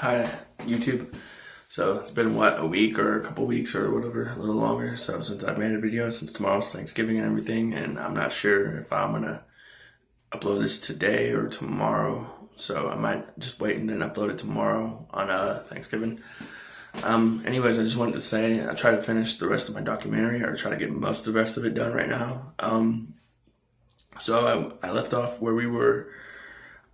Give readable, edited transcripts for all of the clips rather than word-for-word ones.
Hi, YouTube. So it's been a week or a couple weeks or whatever, a little longer. So since I've made a video, since tomorrow's Thanksgiving and everything, and I'm not sure if I'm gonna upload this today or tomorrow. So I might just wait and then upload it tomorrow on Thanksgiving. Anyways, I just wanted to say I try to finish the rest of my documentary, or try to get most of the rest of it done right now. So I left off where we were.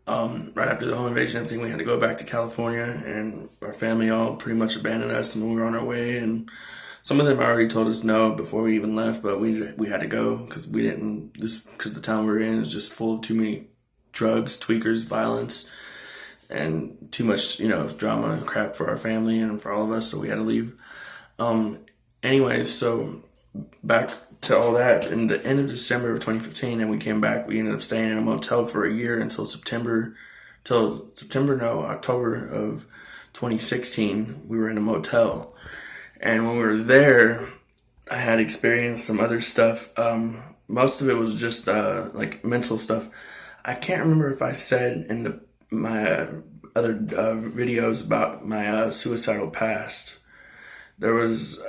Right after the home invasion, everything, we had to go back to California, and our family all pretty much abandoned us, and we were on our way. And some of them already told us no before we even left, but we had to go because we didn't because the town we're in is just full of too many drugs, tweakers, violence, and too much drama and crap for our family and for all of us. So we had to leave. Um, Anyways, so back to all that in the end of December of 2015, and we came back. We ended up staying in a motel for a year until October of 2016. We were in a motel, and when we were there, I had experienced some other stuff. Most of it was just like mental stuff. I can't remember if I said in my other videos about my suicidal past. There was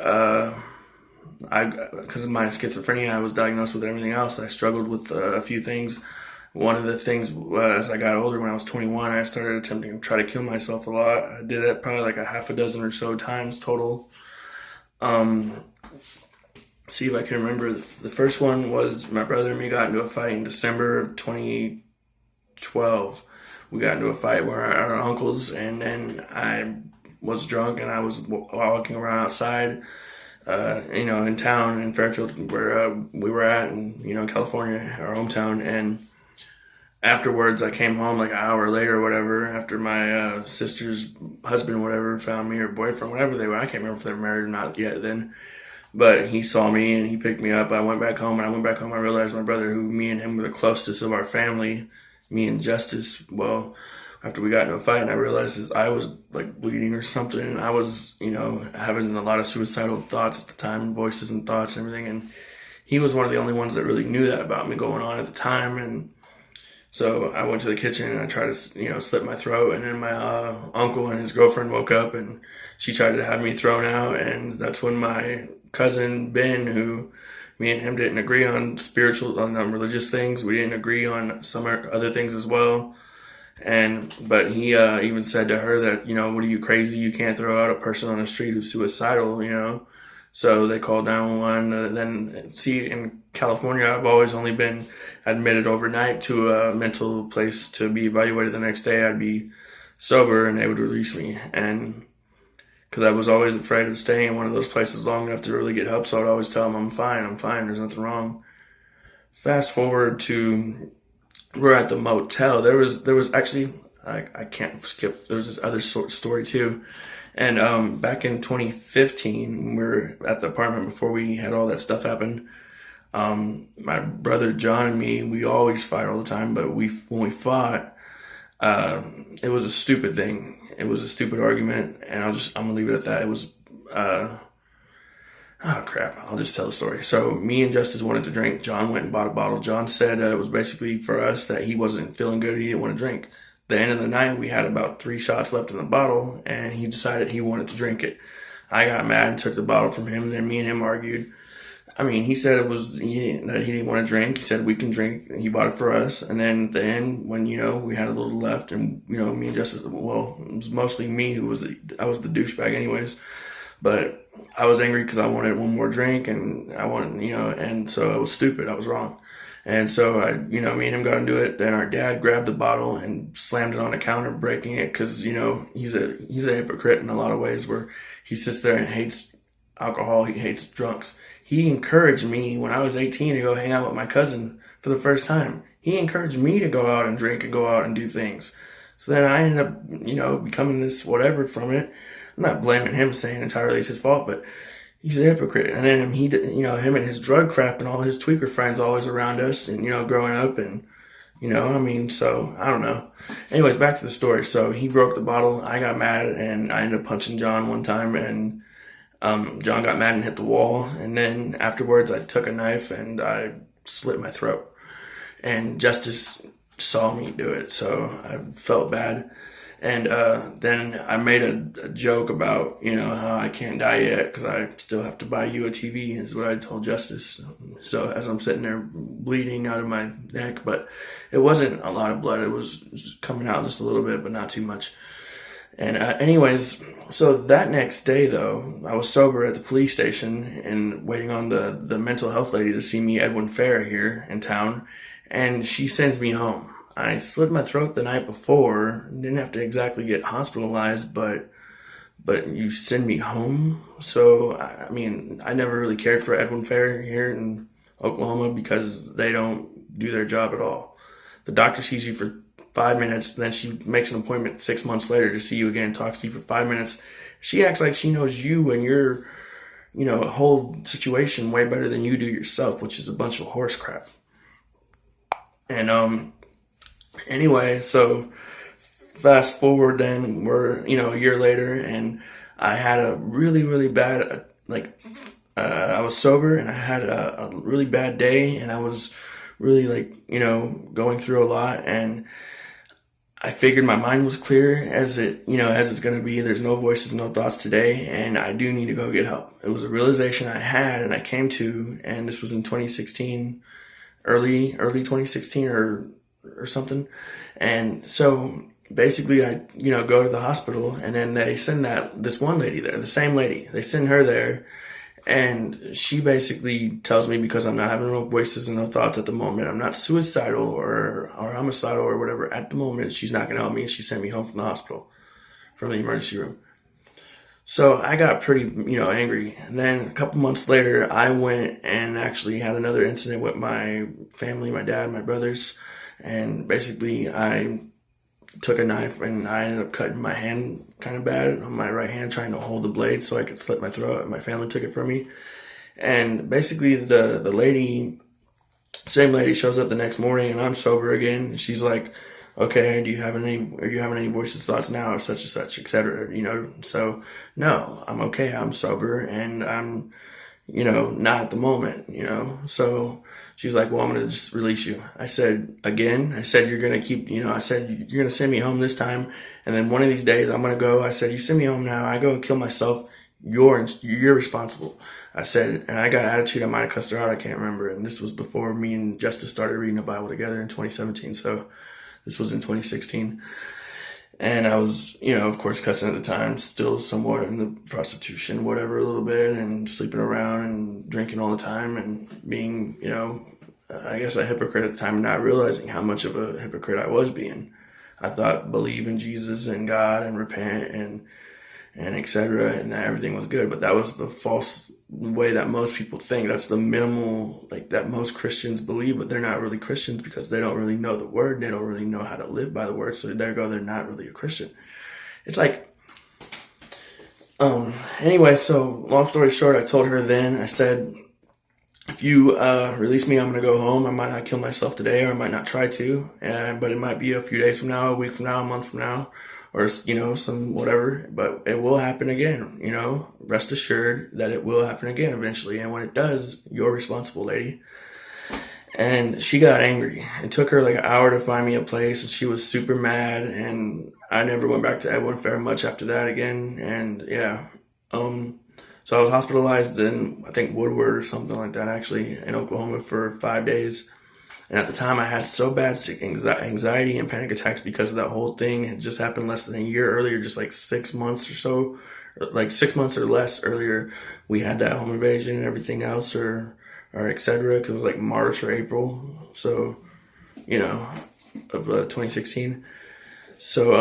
because of my schizophrenia, I was diagnosed with everything else. I struggled with a few things. One of the things as I got older, when I was 21, I started attempting to try to kill myself a lot. I did it probably like a half a dozen or so times total. Um, See if I can remember. The first one was my brother and me got into a fight in December of 2012. We got into a fight where our uncles, and then I was drunk and I was walking around outside in town in Fairfield where we were at, in California, our hometown. And afterwards, I came home like an hour later or whatever, after my sister's husband, whatever, found me, or boyfriend, whatever they were. I can't remember if they were married or not yet then. But he saw me and he picked me up. I went back home, I realized my brother, who me and him were the closest of our family, me and Justice, well, after we got into a fight, and I realized I was like bleeding or something, and I was, having a lot of suicidal thoughts at the time, voices and thoughts and everything. And he was one of the only ones that really knew that about me going on at the time. And so I went to the kitchen and I tried to, slit my throat. And then my uncle and his girlfriend woke up, and she tried to have me thrown out. And that's when my cousin Ben, who me and him didn't agree on religious things. We didn't agree on some other things as well. But he even said to her that, what are you, crazy? You can't throw out a person on the street who's suicidal. So they called 911. Then, see, in California, I've always only been admitted overnight to a mental place to be evaluated. The next day I'd be sober and they would release me. And because I was always afraid of staying in one of those places long enough to really get help, so I'd always tell them, I'm fine, there's nothing wrong. Fast forward to, we're at the motel. There was actually, I can't skip, there was this other story too. And back in 2015, when we were at the apartment before we had all that stuff happen, my brother John and me, we always fight all the time, but when we fought, it was a stupid thing. It was a stupid argument, and I'm gonna leave it at that. It was, oh crap, I'll just tell the story. So me and Justice wanted to drink. John went and bought a bottle. John said it was basically for us that he wasn't feeling good. He didn't want to drink. The end of the night, we had about 3 shots left in the bottle, and he decided he wanted to drink it. I got mad and took the bottle from him, and then me and him argued. I mean, he said that he didn't want to drink. He said we can drink. And he bought it for us. And then at the end, when, we had a little left, and, me and Justice, well, it was mostly me I was the douchebag anyways. But I was angry because I wanted one more drink, and I wanted, and so it was stupid. I was wrong. And so me and him got into it. Then our dad grabbed the bottle and slammed it on the counter, breaking it, because, he's a hypocrite in a lot of ways, where he sits there and hates alcohol. He hates drunks. He encouraged me when I was 18 to go hang out with my cousin for the first time. He encouraged me to go out and drink and go out and do things. So then I ended up, becoming this whatever from it. I'm not blaming him, saying entirely it's his fault, but he's a hypocrite. And then him and his drug crap and all his tweaker friends always around us, and, growing up, and, so I don't know. Anyways, back to the story. So he broke the bottle. I got mad, and I ended up punching John one time, and John got mad and hit the wall. And then afterwards, I took a knife and I slit my throat. And Justice saw me do it, so I felt bad. And then I made a joke about, how I can't die yet because I still have to buy you a TV, is what I told Justice. So as I'm sitting there bleeding out of my neck, but it wasn't a lot of blood. It was just coming out just a little bit, but not too much. And anyways, so that next day, though, I was sober at the police station and waiting on the mental health lady to see me, Edwin Fair, here in town. And she sends me home. I slit my throat the night before. Didn't have to exactly get hospitalized, but you send me home. So I mean, I never really cared for Edwin Fair here in Oklahoma because they don't do their job at all. The doctor sees you for 5 minutes, then she makes an appointment 6 months later to see you again, talks to you for 5 minutes. She acts like she knows you and your, whole situation way better than you do yourself, which is a bunch of horse crap. And anyway, so fast forward, then we're a year later, and I had a really really bad I was sober, and I had a really bad day, and I was really going through a lot, and I figured my mind was clear as it's going to be. There's no voices, no thoughts today, and I do need to go get help. It was a realization I had and I came to, and this was in 2016, early 2016 or something. And so basically I, go to the hospital, and then they send this one lady there, the same lady, they send her there. And she basically tells me, because I'm not having no voices and no thoughts at the moment, I'm not suicidal or homicidal or whatever at the moment, she's not going to help me. She sent me home from the hospital, from the emergency room. So I got pretty, angry. And then a couple months later, I went and actually had another incident with my family, my dad, my brothers. And basically I took a knife and I ended up cutting my hand kind of bad on my right hand, trying to hold the blade so I could slit my throat, and my family took it from me. And basically the same lady shows up the next morning, and I'm sober again. She's like, okay, are you having any voices, thoughts now, or such and such, etc. So no, I'm okay, I'm sober, and I'm, not at the moment, so she's like, well, I'm going to just release you. I said, you're going to keep, I said, you're going to send me home this time. And then one of these days I'm going to go. I said, you send me home now, I go and kill myself. You're responsible. I said, and I got attitude. I might have cussed her out. I can't remember. And this was before me and Justice started reading the Bible together in 2017. So this was in 2016. And I was, of course, cussing at the time, still somewhat in the prostitution, whatever, a little bit, and sleeping around and drinking all the time and being, I guess a hypocrite at the time, and not realizing how much of a hypocrite I was being. I thought believe in Jesus and God and repent and etc. and everything was good, but that was the false way that most people think. That's the minimal, that most Christians believe, but they're not really Christians because they don't really know the word. They don't really know how to live by the word. So there you go, they're not really a Christian. It's anyway, so long story short, I told her then, I said, if you release me, I'm going to go home. I might not kill myself today, or I might not try to, but it might be a few days from now, a week from now, a month from now, or, some whatever, but it will happen again, rest assured that it will happen again eventually. And when it does, you're responsible, lady. And she got angry. It took her an hour to find me a place, and she was super mad. And I never went back to Edwin Fair much after that again. And yeah, so I was hospitalized in, I think, Woodward or something like that, actually, in Oklahoma for 5 days. And at the time, I had so bad anxiety and panic attacks because that whole thing had just happened less than a year earlier, just 6 months or so, 6 months or less earlier. We had that home invasion and everything else, or etc. Because it was March or April, so of 2016. So,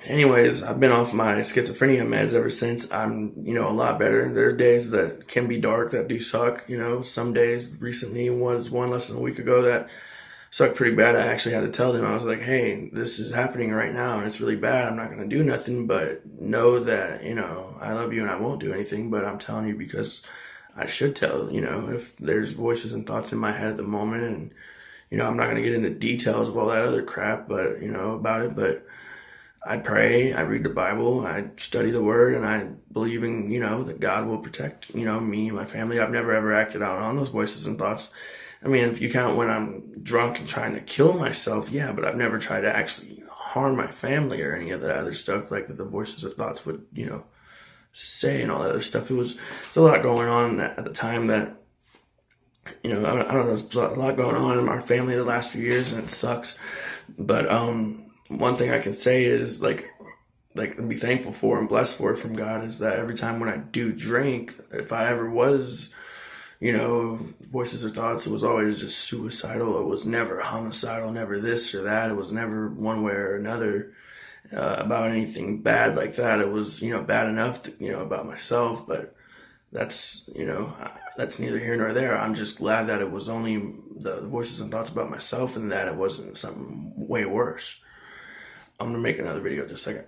anyways, I've been off my schizophrenia meds ever since. I'm, a lot better. There are days that can be dark, that do suck, some days. Recently was one less than a week ago that sucked pretty bad. I actually had to tell them, I was like, hey, this is happening right now and it's really bad. I'm not going to do nothing, but know that, I love you and I won't do anything, but I'm telling you because I should tell, if there's voices and thoughts in my head at the moment. And, I'm not going to get into details of all that other crap, but, about it, but I pray, I read the Bible, I study the word, and I believe in, that God will protect, me and my family. I've never ever acted out on those voices and thoughts. I mean, if you count when I'm drunk and trying to kill myself, yeah, but I've never tried to actually harm my family or any of that other stuff like that the voices of thoughts would, say and all that other stuff. There's a lot going on at the time that, I don't know, there's a lot going on in our family the last few years, and it sucks. But one thing I can say is like be thankful for and blessed for from God is that every time when I do drink, if I ever was, voices or thoughts, it was always just suicidal. It was never homicidal, never this or that. It was never one way or another about anything bad like that. It was, bad enough to, about myself, but that's, that's neither here nor there. I'm just glad that it was only the voices and thoughts about myself and that it wasn't something way worse. I'm going to make another video in just a second.